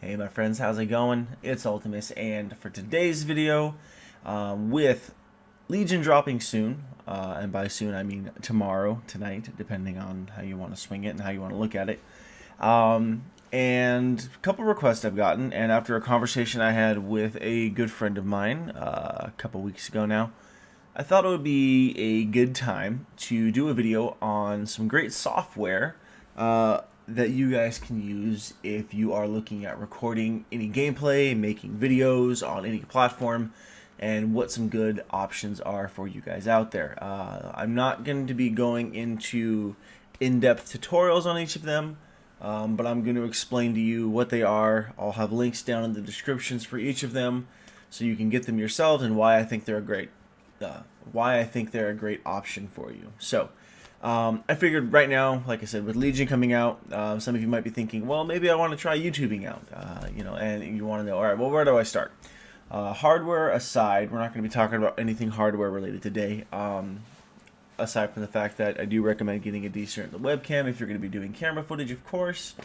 Hey my friends, how's it going? It's Ultimus, and for today's video, with Legion dropping soon, and by soon I mean tomorrow, tonight, depending on how you want to swing it and how you want to look at it, and a couple requests I've gotten, and after a conversation I had with a good friend of mine a couple weeks ago now, I thought it would be a good time to do a video on some great software that you guys can use if you are looking at recording any gameplay, making videos on any platform, and what some good options are for you guys out there. I'm not going to be going into in-depth tutorials on each of them, but I'm going to explain to you what they are. I'll have links down in the descriptions for each of them so you can get them yourselves and why I think they're a great option for you. So I figured right now, like I said, with Legion coming out, some of you might be thinking, well, maybe I want to try YouTubing out, and you want to know, all right, well, where do I start? Hardware aside, we're not going to be talking about anything hardware related today, aside from the fact that I do recommend getting a decent webcam if you're going to be doing camera footage, of course,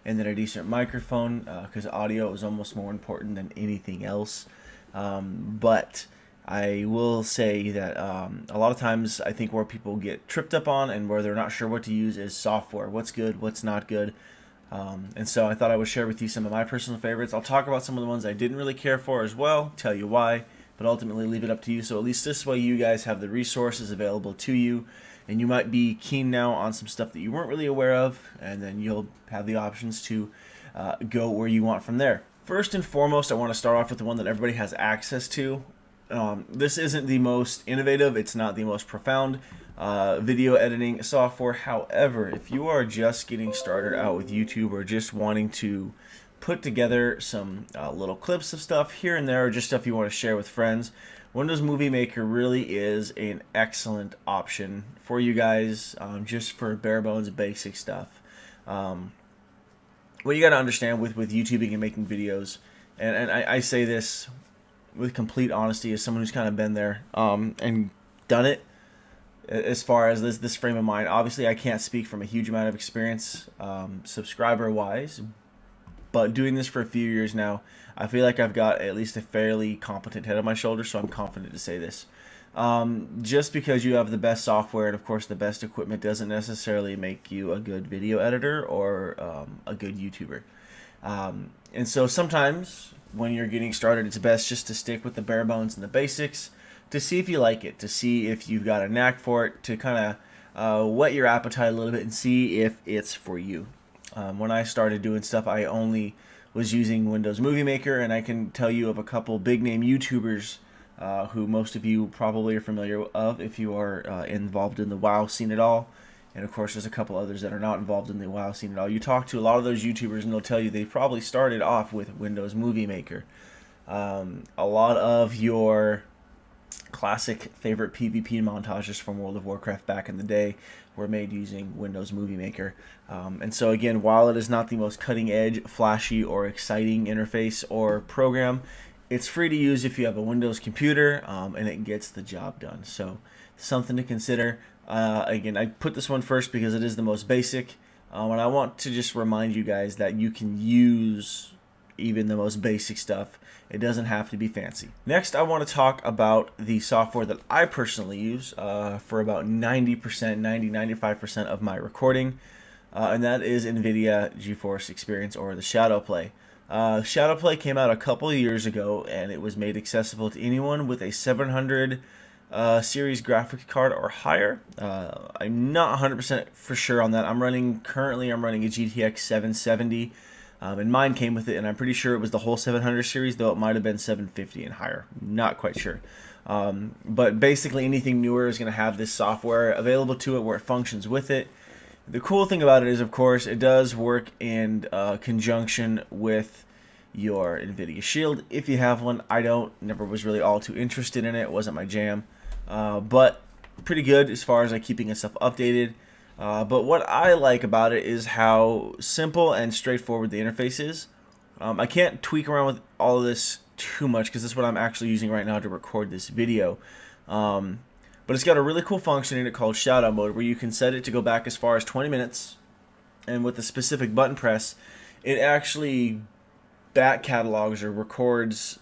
and then a decent microphone, because audio is almost more important than anything else. But I will say that a lot of times I think where people get tripped up on and where they're not sure what to use is software. What's good, what's not good. And so I thought I would share with you some of my personal favorites. I'll talk about some of the ones I didn't really care for as well, tell you why, but ultimately leave it up to you. So at least this way you guys have the resources available to you, and you might be keen now on some stuff that you weren't really aware of, and then you'll have the options to go where you want from there. First and foremost, I want to start off with the one that everybody has access to. This isn't the most innovative, it's not the most profound video editing software. However, if you are just getting started out with YouTube or just wanting to put together some little clips of stuff here and there, or just stuff you want to share with friends, Windows Movie Maker really is an excellent option for you guys, just for bare bones basic stuff. What you got to understand with YouTubing and making videos, and I say this with complete honesty as someone who's kind of been there and done it as far as this frame of mind. Obviously I can't speak from a huge amount of experience subscriber wise, but doing this for a few years now, I feel like I've got at least a fairly competent head on my shoulders, so I'm confident to say this. Just because you have the best software and of course the best equipment doesn't necessarily make you a good video editor or a good YouTuber. And so sometimes when you're getting started, it's best just to stick with the bare bones and the basics to see if you like it, to see if you've got a knack for it, to kind of whet your appetite a little bit and see if it's for you. When I started doing stuff, I only was using Windows Movie Maker, and I can tell you of a couple big name YouTubers who most of you probably are familiar of if you are involved in the WoW scene at all. And of course, there's a couple others that are not involved in the WoW scene at all. You talk to a lot of those YouTubers and they'll tell you they probably started off with Windows Movie Maker. A lot of your classic favorite PvP montages from World of Warcraft back in the day were made using Windows Movie Maker. And so again, while it is not the most cutting edge, flashy, or exciting interface or program, it's free to use if you have a Windows computer, and it gets the job done. So something to consider. Again, I put this one first because it is the most basic, and I want to just remind you guys that you can use even the most basic stuff. It doesn't have to be fancy. Next, I want to talk about the software that I personally use for about 90%, 95% of my recording, and that is NVIDIA GeForce Experience, or the Shadowplay. Shadowplay came out a couple of years ago, and it was made accessible to anyone with a 700 series graphics card or higher. I'm not 100% for sure on that. Currently I'm running a GTX 770, and mine came with it, and I'm pretty sure it was the whole 700 series, though it might have been 750 and higher. Not quite sure. But basically anything newer is going to have this software available to it where it functions with it. The cool thing about it is, of course, it does work in conjunction with your NVIDIA Shield if you have one. I don't. Never was really all too interested in it. It wasn't my jam. But pretty good as far as like keeping itself updated. But what I like about it is how simple and straightforward the interface is. I can't tweak around with all of this too much because this is what I'm actually using right now to record this video. But it's got a really cool function in it called Shadow Mode, where you can set it to go back as far as 20 minutes, and with a specific button press, it actually back catalogs or records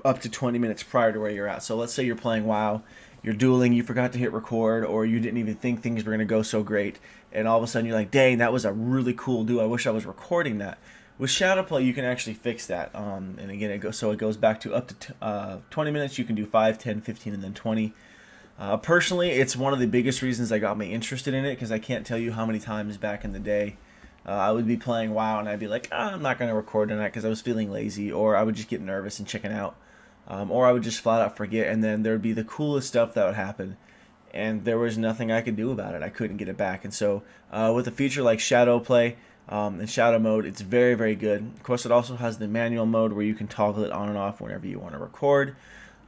up to 20 minutes prior to where you're at. So let's say you're playing WoW, you're dueling, you forgot to hit record, or you didn't even think things were going to go so great, and all of a sudden you're like, dang, that was a really cool duel, I wish I was recording that. With Shadowplay, you can actually fix that, and again, it goes back to up to 20 minutes. You can do 5, 10, 15, and then 20. Personally, it's one of the biggest reasons I got me interested in it, because I can't tell you how many times back in the day I would be playing WoW and I'd be like, I'm not going to record tonight because I was feeling lazy, or I would just get nervous and chicken out. Or I would just flat out forget, and then there would be the coolest stuff that would happen, and there was nothing I could do about it. I couldn't get it back. And so with a feature like Shadow Play and Shadow Mode, it's very, very good. Of course, it also has the manual mode where you can toggle it on and off whenever you want to record.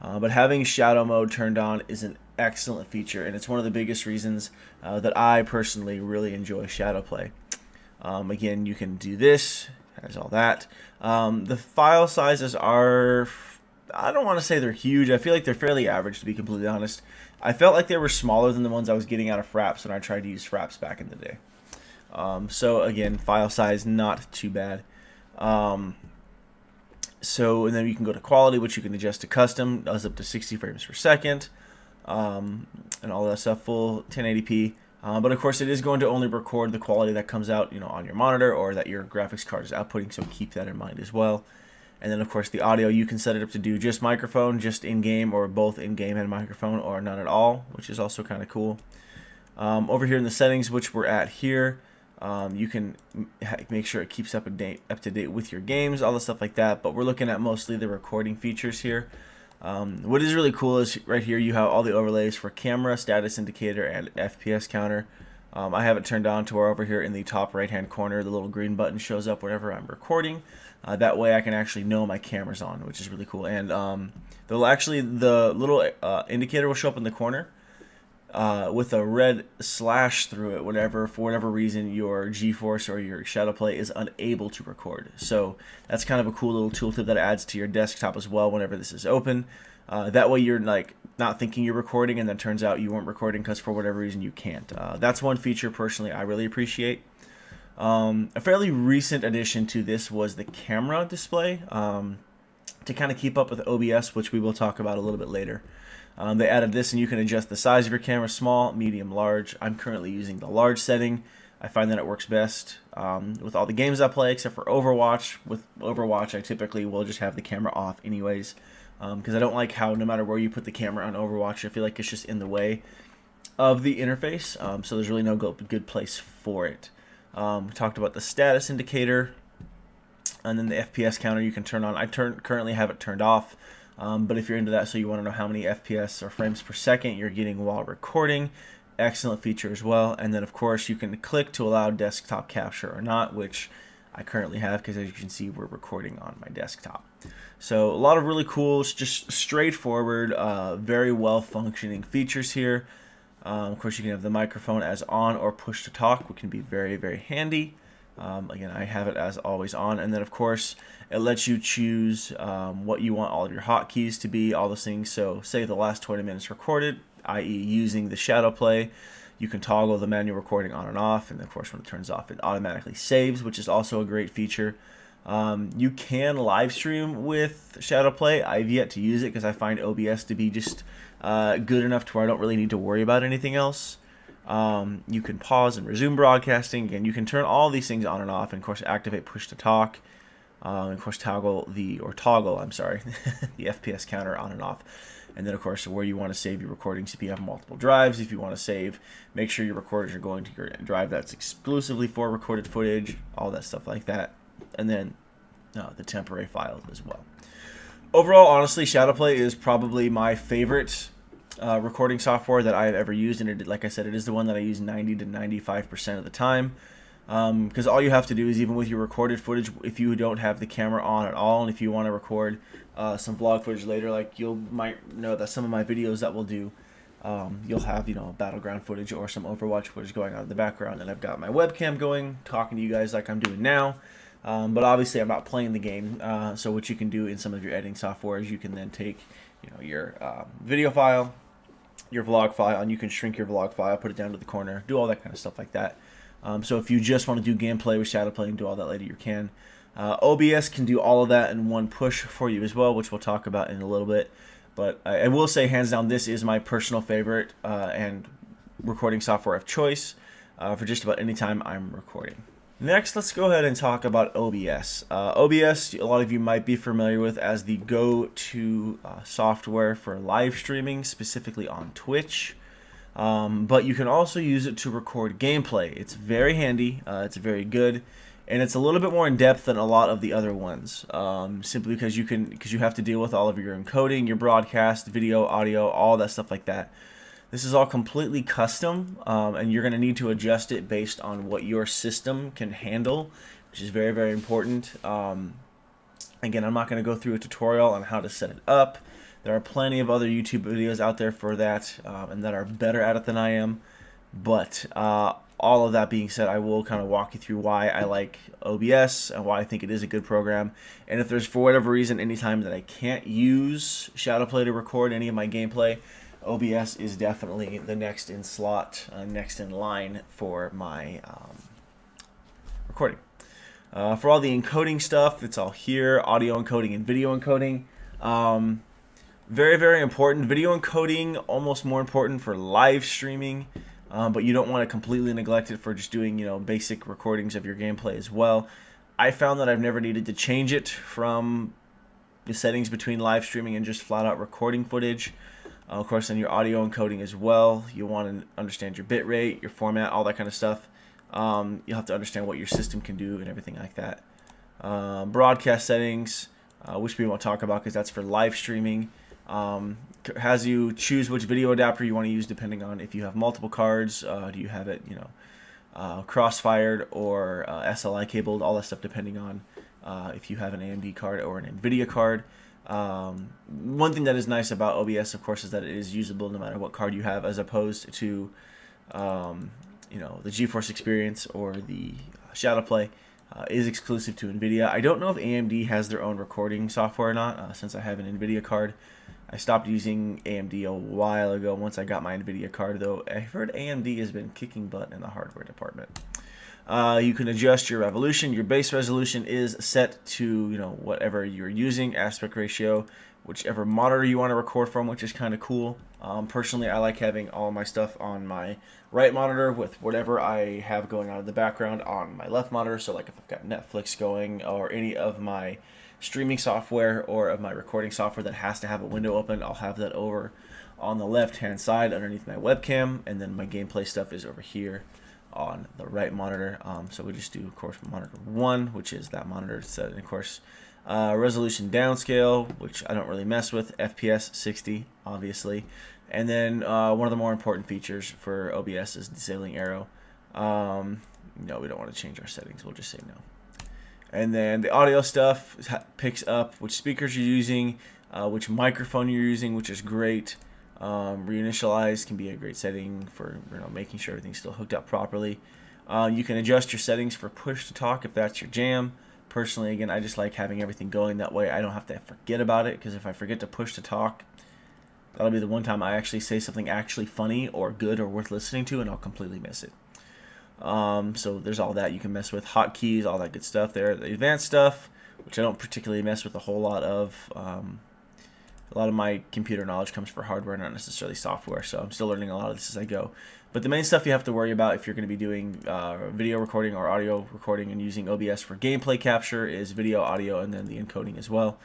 But having Shadow Mode turned on is an excellent feature, and it's one of the biggest reasons that I personally really enjoy Shadow Play. Again, you can do this, has all that. The file sizes are, I don't want to say they're huge. I feel like they're fairly average, to be completely honest. I felt like they were smaller than the ones I was getting out of Fraps when I tried to use Fraps back in the day. So again, file size not too bad. So and then you can go to quality, which you can adjust to custom. Does up to 60 frames per second, and all that stuff. Full 1080p. But of course, it is going to only record the quality that comes out, on your monitor or that your graphics card is outputting. So keep that in mind as well. And then, of course, the audio, you can set it up to do just microphone, just in-game, or both in-game and microphone, or none at all, which is also kind of cool. Over here in the settings, which we're at here, you can make sure it keeps up to date with your games, all the stuff like that. But we're looking at mostly the recording features here. What is really cool is right here you have all the overlays for camera, status indicator, and FPS counter. I have it turned on to where over here in the top right-hand corner, the little green button shows up whenever I'm recording. That way I can actually know my camera's on, which is really cool. And the little indicator will show up in the corner with a red slash through it for whatever reason your GeForce or your Shadowplay is unable to record. So that's kind of a cool little tooltip that adds to your desktop as well whenever this is open. That way you're like not thinking you're recording, and then turns out you weren't recording because for whatever reason you can't. That's one feature personally I really appreciate. A fairly recent addition to this was the camera display to kind of keep up with OBS, which we will talk about a little bit later. They added this, and you can adjust the size of your camera: small, medium, large. I'm currently using the large setting. I find that it works best with all the games I play, except for Overwatch. With Overwatch, I typically will just have the camera off anyways, because I don't like how no matter where you put the camera on Overwatch, I feel like it's just in the way of the interface, so there's really no good place for it. We talked about the status indicator, and then the FPS counter you can turn on. I currently have it turned off, but if you're into that, so you want to know how many FPS or frames per second you're getting while recording, excellent feature as well. And then of course you can click to allow desktop capture or not, which I currently have because as you can see we're recording on my desktop. So a lot of really cool, just straightforward, very well functioning features here. Of course, you can have the microphone as on or push to talk, which can be very, very handy. Again, I have it as always on. And then, of course, it lets you choose what you want all of your hotkeys to be, all those things. So say the last 20 minutes recorded, i.e. using the Shadow Play, you can toggle the manual recording on and off. And, of course, when it turns off, it automatically saves, which is also a great feature. You can live stream with Shadow Play. I've yet to use it because I find OBS to be just good enough to where I don't really need to worry about anything else. You can pause and resume broadcasting, and you can turn all these things on and off, and of course activate push to talk, and of course toggle the FPS counter on and off. And then of course where you want to save your recordings, if you have multiple drives, if you want to save, make sure your recorders are going to your drive that's exclusively for recorded footage, all that stuff like that. And then the temporary files as well. Overall, honestly, Shadowplay is probably my favorite recording software that I've ever used, and like I said, it is the one that I use 90 to 95% of the time. Because all you have to do is, even with your recorded footage, if you don't have the camera on at all, and if you want to record some vlog footage later, like you might know that some of my videos that we'll do, you'll have battleground footage or some Overwatch footage going on in the background, and I've got my webcam going, talking to you guys like I'm doing now. But obviously I'm not playing the game, so what you can do in some of your editing software is you can then take your video file, your vlog file, and you can shrink your vlog file, put it down to the corner, do all that kind of stuff like that. So if you just want to do gameplay with Shadowplay and do all that later, you can. OBS can do all of that in one push for you as well, which we'll talk about in a little bit. But I will say, hands down, this is my personal favorite and recording software of choice for just about any time I'm recording. Next, let's go ahead and talk about OBS. OBS, a lot of you might be familiar with as the go-to software for live streaming, specifically on Twitch. But you can also use it to record gameplay. It's very handy, it's very good, and it's a little bit more in depth than a lot of the other ones. Simply because you have to deal with all of your encoding, your broadcast, video, audio, all that stuff like that. This is all completely custom, and you're going to need to adjust it based on what your system can handle, which is very, very important. Again, I'm not going to go through a tutorial on how to set it up. There are plenty of other YouTube videos out there for that, and that are better at it than I am. But all of that being said, I will kind of walk you through why I like OBS and why I think it is a good program. And if there's, for whatever reason, any time that I can't use Shadowplay to record any of my gameplay, OBS is definitely the next in slot, next in line for my recording. For all the encoding stuff, it's all here, audio encoding and video encoding. Very, very important. Video encoding, almost more important for live streaming, but you don't want to completely neglect it for just doing, basic recordings of your gameplay as well. I found that I've never needed to change it from the settings between live streaming and just flat out recording footage. Of course, in your audio encoding as well, you want to understand your bit rate, your format, all that kind of stuff. You'll have to understand what your system can do and everything like that. Broadcast settings, which we won't talk about because that's for live streaming. Has you choose which video adapter you want to use depending on if you have multiple cards. Do you have it, cross-fired or SLI cabled, all that stuff depending on if you have an AMD card or an NVIDIA card. One thing that is nice about OBS, of course, is that it is usable no matter what card you have, as opposed to, the GeForce Experience or the Shadowplay is exclusive to NVIDIA. I don't know if AMD has their own recording software or not, since I have an NVIDIA card. I stopped using AMD a while ago once I got my NVIDIA card, though I heard AMD has been kicking butt in the hardware department. You can adjust your resolution. Your base resolution is set to whatever you're using, aspect ratio, whichever monitor you want to record from, which is kind of cool. Personally, I like having all my stuff on my right monitor with whatever I have going on in the background on my left monitor. So like if I've got Netflix going or any of my streaming software or of my recording software that has to have a window open, I'll have that over on the left hand side underneath my webcam, and then my gameplay stuff is over here on the right monitor. So we just do, of course, monitor 1, which is that monitor set, and of course resolution downscale, which I don't really mess with, FPS 60 obviously, and then one of the more important features for OBS is disabling arrow. No, we don't want to change our settings, we'll just say no. And then the audio stuff picks up which speakers you're using, which microphone you're using, which is great. Reinitialize can be a great setting for making sure everything's still hooked up properly. You can adjust your settings for push to talk if that's your jam. Personally, again, I just like having everything going that way. I don't have to forget about it, because if I forget to push to talk, that'll be the one time I actually say something actually funny or good or worth listening to, and I'll completely miss it. So there's all that you can mess with, hotkeys, all that good stuff there. The advanced stuff, which I don't particularly mess with a whole lot of. A lot of my computer knowledge comes from hardware, not necessarily software, so I'm still learning a lot of this as I go. But the main stuff you have to worry about if you're going to be doing video recording or audio recording and using OBS for gameplay capture is video, audio, and then the encoding as well.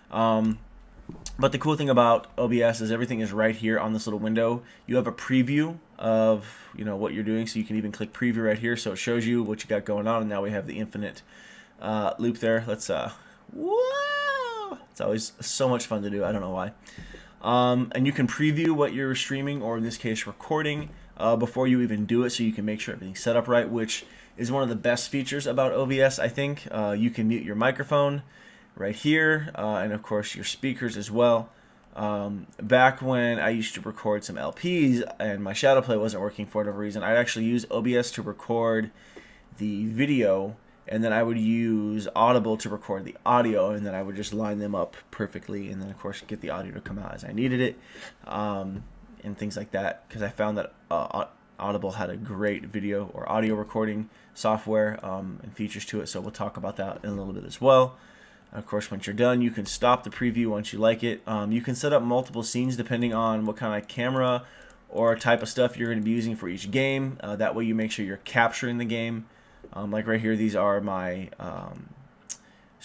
But the cool thing about OBS is everything is right here on this little window. You have a preview of what you're doing, so you can even click preview right here, so it shows you what you got going on. And now we have the infinite loop there. Let's whoa! It's always so much fun to do. I don't know why. And you can preview what you're streaming, or in this case recording, before you even do it, so you can make sure everything's set up right, which is one of the best features about OBS, I think. You can mute your microphone right here, and of course your speakers as well. Back when I used to record some LPs and my Shadowplay wasn't working for whatever reason, I'd actually use OBS to record the video, and then I would use Audible to record the audio, and then I would just line them up perfectly, and then of course get the audio to come out as I needed it, and things like that, because I found that Audible had a great video or audio recording software and features to it, so we'll talk about that in a little bit as well. Of course, once you're done, you can stop the preview once you like it. You can set up multiple scenes depending on what kind of camera or type of stuff you're going to be using for each game. That way you make sure you're capturing the game. Like right here, these are my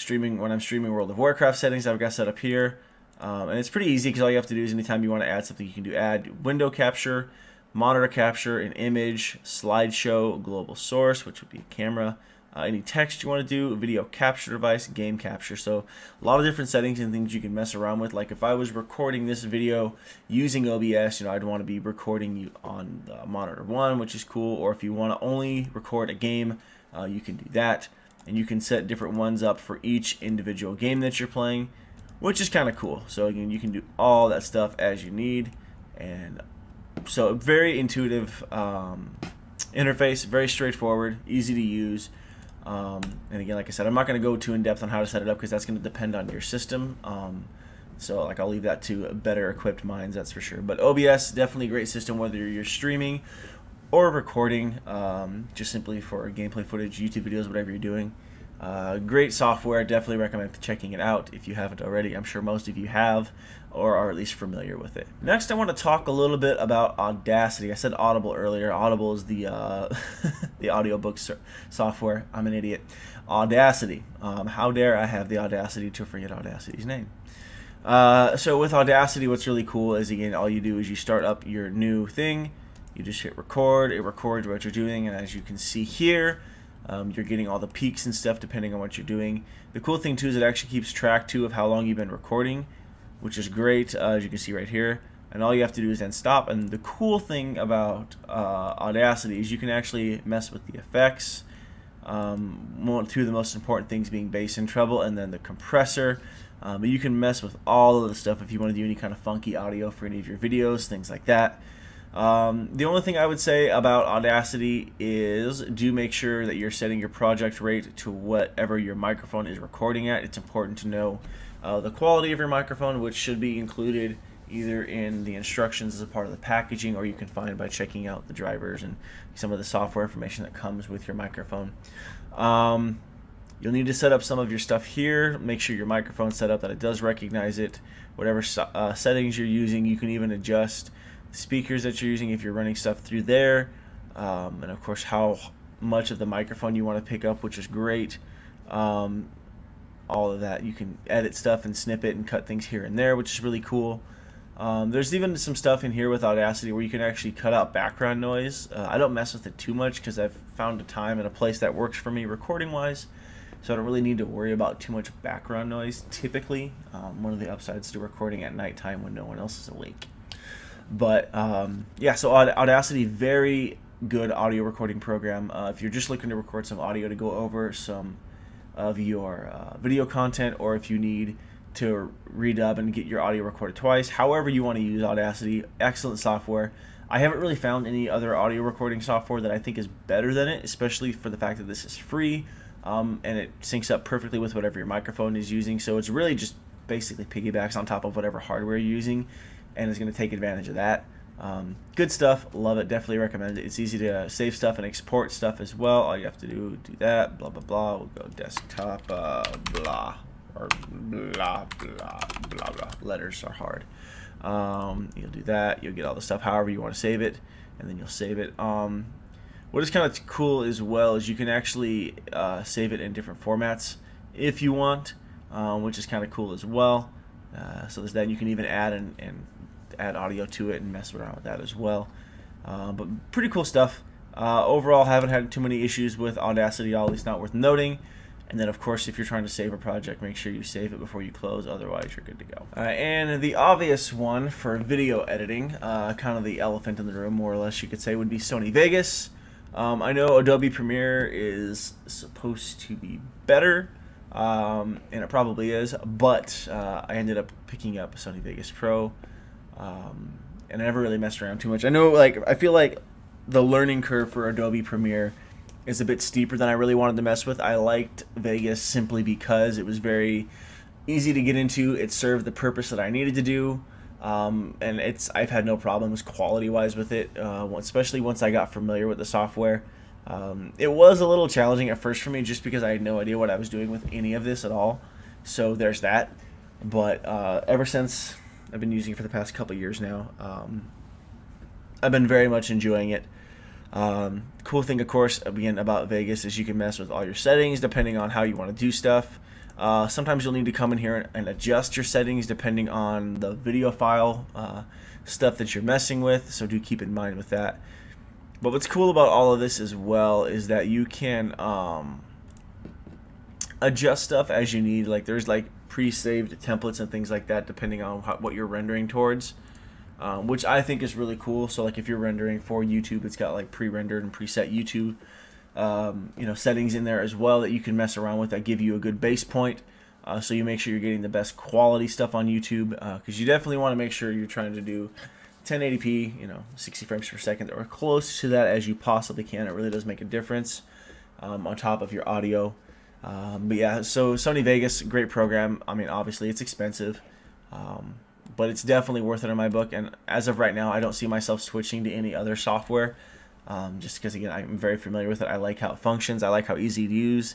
when I'm streaming World of Warcraft settings I've got set up here. And it's pretty easy because all you have to do is anytime you want to add something, you can do add window capture, monitor capture, an image, slideshow, global source, which would be a camera, any text you want to do, video capture device, game capture. So a lot of different settings and things you can mess around with. Like if I was recording this video using OBS, I'd want to be recording you on the monitor 1, which is cool. Or if you want to only record a game, you can do that. And you can set different ones up for each individual game that you're playing, which is kind of cool. So again, you can do all that stuff as you need. And so very intuitive interface, very straightforward, easy to use. And again, like I said, I'm not going to go too in depth on how to set it up because that's going to depend on your system. So like I'll leave that to better equipped minds, that's for sure. But OBS, definitely a great system whether you're streaming or recording, just simply for gameplay footage, YouTube videos, whatever you're doing. Great software, definitely recommend checking it out if you haven't already. I'm sure most of you have or are at least familiar with it. Next, I want to talk a little bit about Audacity. I said Audible earlier. Audible is the the audiobook software. I'm an idiot. Audacity. How dare I have the audacity to forget Audacity's name? So with Audacity, what's really cool is, again, all you do is you start up your new thing. You just hit record. It records what you're doing, and as you can see here, you're getting all the peaks and stuff depending on what you're doing. The cool thing too is it actually keeps track too of how long you've been recording, which is great, as you can see right here. And all you have to do is then stop. And the cool thing about Audacity is you can actually mess with the effects. Two of the most important things being bass and treble, and then the compressor. But you can mess with all of the stuff if you want to do any kind of funky audio for any of your videos, things like that. The only thing I would say about Audacity is do make sure that you're setting your project rate to whatever your microphone is recording at. It's important to know the quality of your microphone, which should be included either in the instructions as a part of the packaging, or you can find by checking out the drivers and some of the software information that comes with your microphone. You'll need to set up some of your stuff here. Make sure your microphone's set up that it does recognize it. Whatever settings you're using, you can even adjust speakers that you're using if you're running stuff through there, and of course how much of the microphone you want to pick up, which is great. All of that, you can edit stuff and snip it and cut things here and there, which is really cool. There's even some stuff in here with Audacity where you can actually cut out background noise. I don't mess with it too much because I've found a time and a place that works for me recording wise, so I don't really need to worry about too much background noise typically. One of the upsides to recording at nighttime when no one else is awake. But yeah, so Audacity, very good audio recording program. If you're just looking to record some audio to go over some of your video content, or if you need to redub and get your audio recorded twice, however you want to use Audacity, excellent software. I haven't really found any other audio recording software that I think is better than it, especially for the fact that this is free, and it syncs up perfectly with whatever your microphone is using. So it's really just basically piggybacks on top of whatever hardware you're using, and is going to take advantage of that. Good stuff, love it, definitely recommend it. It's easy to save stuff and export stuff as well. All you have to do that, blah blah blah. We'll go desktop, blah, or blah blah blah blah. Letters are hard. You'll do that. You'll get all the stuff however you want to save it, and then you'll save it. What is kind of cool as well is you can actually save it in different formats if you want, which is kind of cool as well. So there's that. You can even add and add audio to it and mess around with that as well. But pretty cool stuff. Overall, haven't had too many issues with Audacity, at least not worth noting. And then, of course, if you're trying to save a project, make sure you save it before you close. Otherwise, you're good to go. And the obvious one for video editing, kind of the elephant in the room, more or less, you could say, would be Sony Vegas. I know Adobe Premiere is supposed to be better, and it probably is, but I ended up picking up Sony Vegas Pro, and I never really messed around too much. I know, I feel like the learning curve for Adobe Premiere is a bit steeper than I really wanted to mess with. I liked Vegas simply because it was very easy to get into. It served the purpose that I needed to do. and I've had no problems quality-wise with it, especially once I got familiar with the software. It was a little challenging at first for me just because I had no idea what I was doing with any of this at all. So there's that. But ever since I've been using it for the past couple years now, I've been very much enjoying it. Cool thing, of course, again, about Vegas is you can mess with all your settings depending on how you want to do stuff. Sometimes you'll need to come in here and adjust your settings depending on the video file stuff that you're messing with, so do keep in mind with that. But what's cool about all of this as well is that you can adjust stuff as you need. Like there's like pre-saved templates and things like that depending on what you're rendering towards, which I think is really cool. So like if you're rendering for YouTube, it's got like pre-rendered and preset YouTube settings in there as well that you can mess around with that give you a good base point, so you make sure you're getting the best quality stuff on YouTube, because you definitely want to make sure you're trying to do 1080p, 60 frames per second or close to that as you possibly can. It really does make a difference on top of your audio. But yeah, so Sony Vegas, great program. I mean, obviously it's expensive, but it's definitely worth it in my book. And as of right now, I don't see myself switching to any other software, just because, again, I'm very familiar with it. I like how it functions. I like how easy to use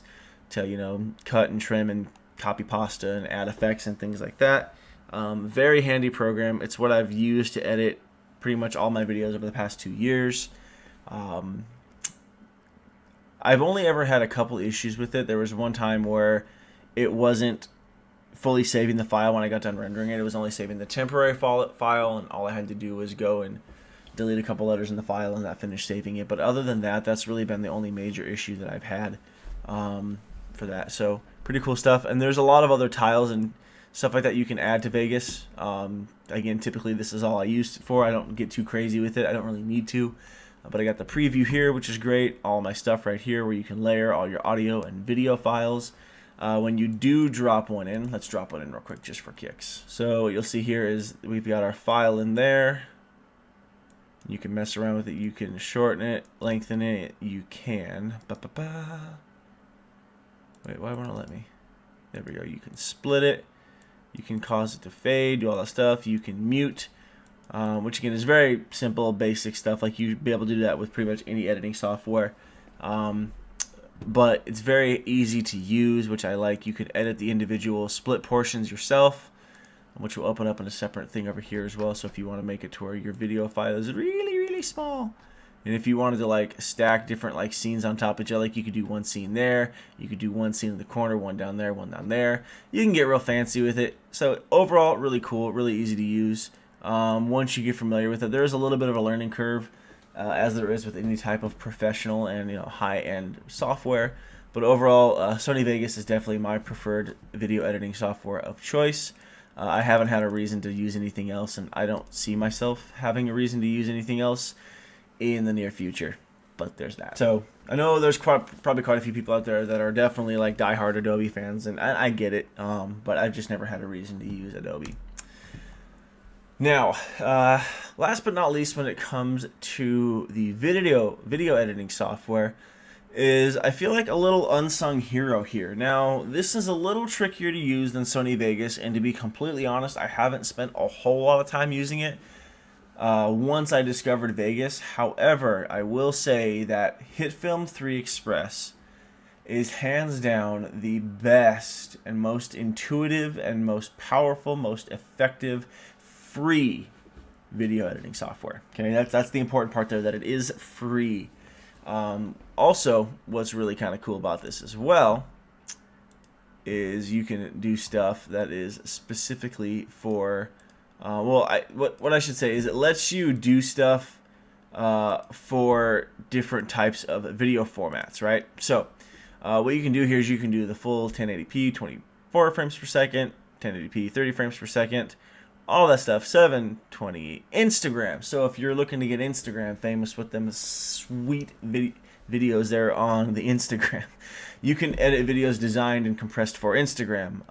to, cut and trim and copy pasta and add effects and things like that. Very handy program. It's what I've used to edit pretty much all my videos over the past 2 years. I've only ever had a couple issues with it. There was one time where it wasn't fully saving the file when I got done rendering it. It was only saving the temporary file, and all I had to do was go and delete a couple letters in the file, and that finished saving it. But other than that, that's really been the only major issue that I've had for that. So pretty cool stuff. And there's a lot of other tiles and stuff like that you can add to Vegas. Again, typically this is all I use it for. I don't get too crazy with it. I don't really need to. But I got the preview here, which is great. All my stuff right here where you can layer all your audio and video files. When you do drop one in, let's drop one in real quick just for kicks. So what you'll see here is we've got our file in there. You can mess around with it. You can shorten it, lengthen it. You can. Wait, why won't it let me? There we go. You can split it. You can cause it to fade, do all that stuff. You can mute. Which again is very simple, basic stuff. Like you'd be able to do that with pretty much any editing software. But it's very easy to use, which I like. You could edit the individual split portions yourself, which will open up in a separate thing over here as well. So if you want to make it to where your video file is really, really small, and if you wanted to like stack different like scenes on top of each other, like you could do one scene there, you could do one scene in the corner, one down there, one down there. You can get real fancy with it. So overall, really cool, really easy to use. Once you get familiar with it, there's a little bit of a learning curve, as there is with any type of professional and high-end software. But overall, Sony Vegas is definitely my preferred video editing software of choice. I haven't had a reason to use anything else, and I don't see myself having a reason to use anything else in the near future. But there's that. So I know there's probably quite a few people out there that are definitely like diehard Adobe fans, and I get it. But I've just never had a reason to use Adobe. Now, last but not least, when it comes to the video editing software, is I feel like a little unsung hero here. Now, this is a little trickier to use than Sony Vegas, and to be completely honest, I haven't spent a whole lot of time using it once I discovered Vegas. However, I will say that HitFilm 3 Express is hands down the best and most intuitive and most powerful, most effective free video editing software. Okay, that's the important part there, that it is free. Also, what's really kind of cool about this as well is you can do stuff that is specifically for what I should say is it lets you do stuff for different types of video formats, right? So what you can do here is you can do the full 1080p 24 frames per second, 1080p 30 frames per second, all that stuff, 720 Instagram. So if you're looking to get Instagram famous with them sweet videos there on the Instagram, you can edit videos designed and compressed for Instagram.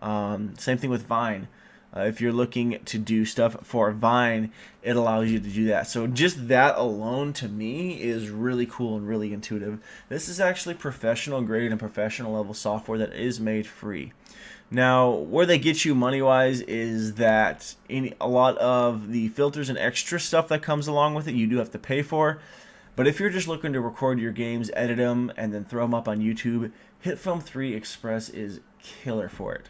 Same thing with Vine. If you're looking to do stuff for Vine, it allows you to do that. So just that alone to me is really cool and really intuitive. This is actually professional grade and professional level software that is made free. Now, where they get you money-wise is that a lot of the filters and extra stuff that comes along with it, you do have to pay for. But if you're just looking to record your games, edit them, and then throw them up on YouTube, HitFilm 3 Express is killer for it.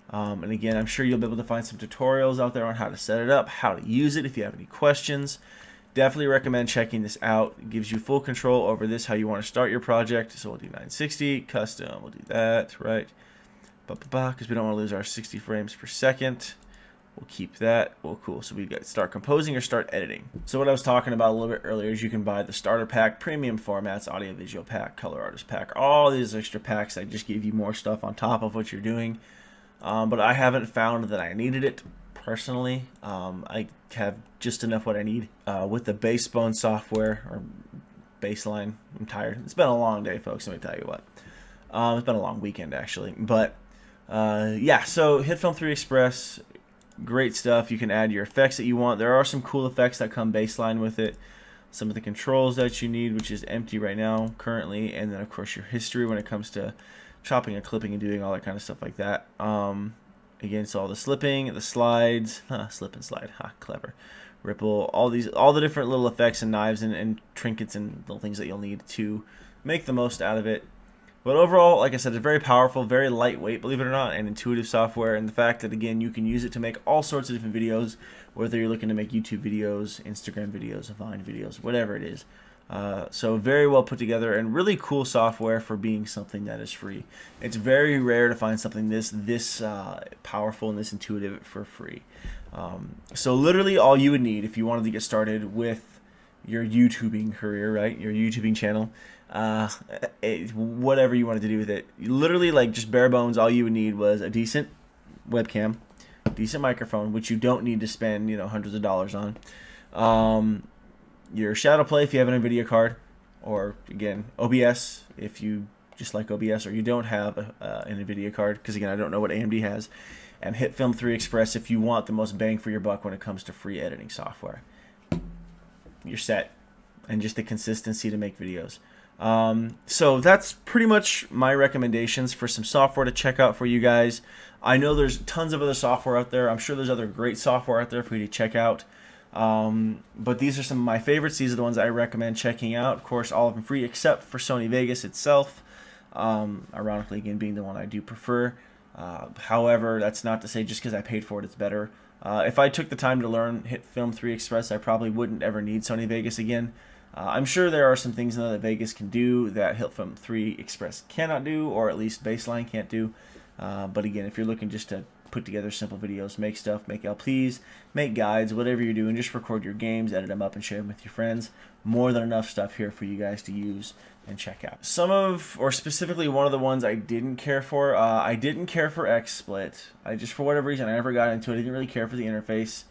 And again, I'm sure you'll be able to find some tutorials out there on how to set it up, how to use it if you have any questions. Definitely recommend checking this out. It gives you full control over this, how you want to start your project. So we'll do 960, custom, we'll do that, right? Because we don't want to lose our 60 frames per second. We'll keep that. Well, cool. So we got start composing or start editing. So what I was talking about a little bit earlier is you can buy the starter pack, premium formats, audio visual pack, color artist pack, all these extra packs that just give you more stuff on top of what you're doing. But I haven't found that I needed it personally. I have just enough what I need with the Bassbone software or Baseline. I'm tired. It's been a long day, folks. Let me tell you what. It's been a long weekend actually, but yeah. So HitFilm 3 Express. Great stuff. You can add your effects that you want. There are some cool effects that come baseline with it. Some of the controls that you need, which is empty right now currently, and then of course your history when it comes to chopping and clipping and doing all that kind of stuff like that. Again, so all the slipping, the slides, slip and slide, clever, ripple, all the different little effects and knives and trinkets and little things that you'll need to make the most out of it. But overall, like I said, it's very powerful, very lightweight, believe it or not, and intuitive software. And the fact that, again, you can use it to make all sorts of different videos, whether you're looking to make YouTube videos, Instagram videos, Vine videos, whatever it is. So very well put together and really cool software for being something that is free. It's very rare to find something this powerful and this intuitive for free. So literally all you would need if you wanted to get started with your YouTubing career, right? Your YouTubing channel. Whatever you wanted to do with it, literally like just bare bones, all you would need was a decent webcam, decent microphone, which you don't need to spend hundreds of dollars on, your shadow play if you have an NVIDIA card, or again OBS if you just like OBS or you don't have an NVIDIA card, because again I don't know what AMD has, and HitFilm 3 Express if you want the most bang for your buck when it comes to free editing software. You're set, and just the consistency to make videos. So that's pretty much my recommendations for some software to check out for you guys. I know there's tons of other software out there. I'm sure there's other great software out there for you to check out. But these are some of my favorites. These are the ones I recommend checking out. Of course, all of them free except for Sony Vegas itself. Ironically, again, being the one I do prefer. However, that's not to say just because I paid for it, it's better. If I took the time to learn HitFilm 3 Express, I probably wouldn't ever need Sony Vegas again. I'm sure there are some things that Vegas can do that HitFilm 3 Express cannot do, or at least Baseline can't do. But again, if you're looking just to put together simple videos, make stuff, make LPs, make guides, whatever you're doing, just record your games, edit them up, and share them with your friends. More than enough stuff here for you guys to use and check out. Some of, or specifically one of the ones I didn't care for, I didn't care for XSplit. I just, for whatever reason, I never got into it. I didn't really care for the interface.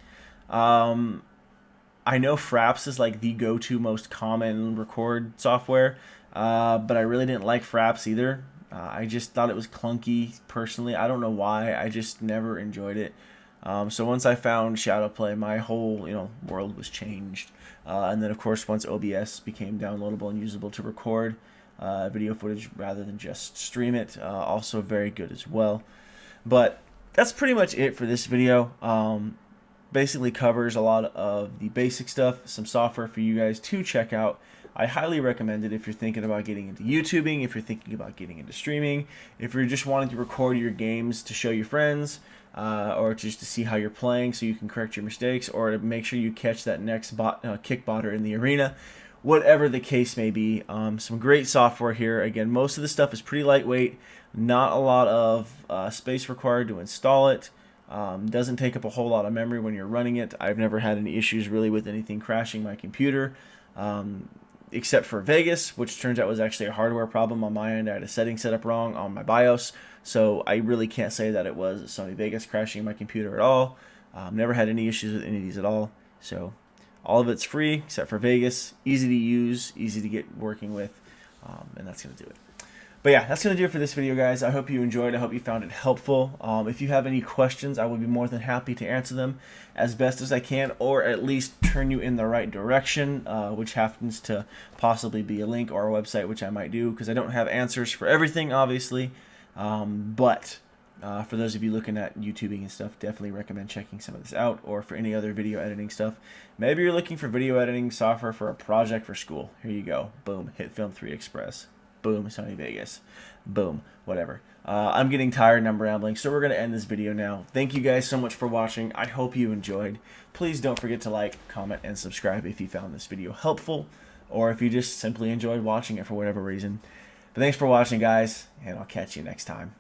I know Fraps is like the go-to most common record software, but I really didn't like Fraps either. I just thought it was clunky personally. I don't know why. I just never enjoyed it. So once I found Shadowplay, my whole world was changed. And then of course once OBS became downloadable and usable to record video footage rather than just stream it, also very good as well. But that's pretty much it for this video. Basically covers a lot of the basic stuff, some software for you guys to check out. I highly recommend it if you're thinking about getting into YouTubing, if you're thinking about getting into streaming, if you're just wanting to record your games to show your friends, or just to see how you're playing so you can correct your mistakes, or to make sure you catch that next kick botter in the arena. Whatever the case may be, some great software here. Again, most of the stuff is pretty lightweight, not a lot of space required to install it. Doesn't take up a whole lot of memory when you're running it. I've never had any issues really with anything crashing my computer, except for Vegas, which turns out was actually a hardware problem on my end. I had a setting set up wrong on my BIOS, so I really can't say that it was Sony Vegas crashing my computer at all. Never had any issues with any of these at all. So all of it's free except for Vegas. Easy to use, easy to get working with, and that's going to do it. But yeah, that's going to do it for this video, guys. I hope you enjoyed. I hope you found it helpful. If you have any questions, I would be more than happy to answer them as best as I can, or at least turn you in the right direction, which happens to possibly be a link or a website, which I might do, because I don't have answers for everything, obviously. But For those of you looking at YouTubing and stuff, definitely recommend checking some of this out. Or for any other video editing stuff, maybe you're looking for video editing software for a project for school. Here you go. Boom. Hit Film 3 Express. Boom. Sony Vegas. Boom. Whatever. I'm getting tired and I'm rambling, so we're going to end this video now. Thank you guys so much for watching. I hope you enjoyed. Please don't forget to like, comment, and subscribe if you found this video helpful, or if you just simply enjoyed watching it for whatever reason. But thanks for watching, guys, and I'll catch you next time.